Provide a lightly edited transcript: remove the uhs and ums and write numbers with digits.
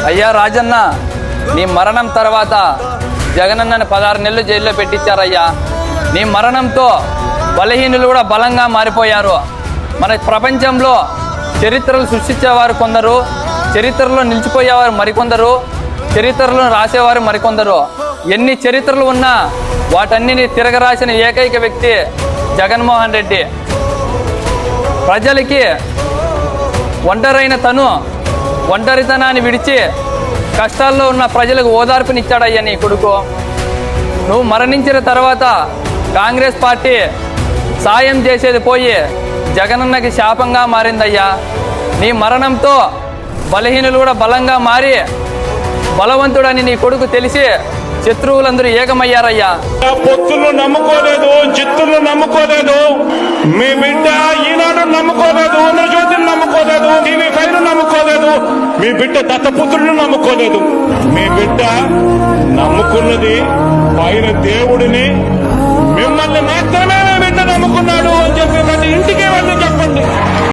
అయ్యా రాజన్న, నీ మరణం తర్వాత జగనన్నని 16 నెలలు జైల్లో పెట్టించారయ్యా. నీ మరణంతో బలహీనులు కూడా బలంగా మారిపోయారు. మన ప్రపంచంలో చరిత్రలు సృష్టించేవారు కొందరు, చరిత్రలో నిలిచిపోయేవారు మరికొందరు, చరిత్రలను రాసేవారు మరికొందరు. ఎన్ని చరిత్రలు ఉన్నా వాటన్నిటిని తిరగరాసిన ఏకైక వ్యక్తి జగన్మోహన్ రెడ్డి. ప్రజలకి ఒంటరైన తను ఒంటరితనాన్ని విడిచి కష్టాల్లో ఉన్న ప్రజలకు ఓదార్పునిచ్చాడయ్యా నీ కొడుకు. నువ్వు మరణించిన తర్వాత కాంగ్రెస్ పార్టీ సాయం చేసేది పోయి జగనన్నకి శాపంగా మారిందయ్యా. నీ మరణంతో బలహీనులు కూడా బలంగా మారి బలవంతుడని నీ కొడుకు తెలిసి శత్రువులందరూ ఏకమయ్యారయ్యా. పొత్తులు నమ్ముకోలేదు, చిత్తులు నమ్ముకోలేదు, మీ బిడ్డ ఈనాడు నమ్ముకోలేదు, జ్యోతిని నమ్ముకోలేదు, టీవీ పైన నమ్ముకోలేదు, మీ బిడ్డ దత్తపుత్రులను నమ్ముకోలేదు. మీ బిడ్డ నమ్ముకున్నది పైన దేవుడిని, మిమ్మల్ని మాత్రమే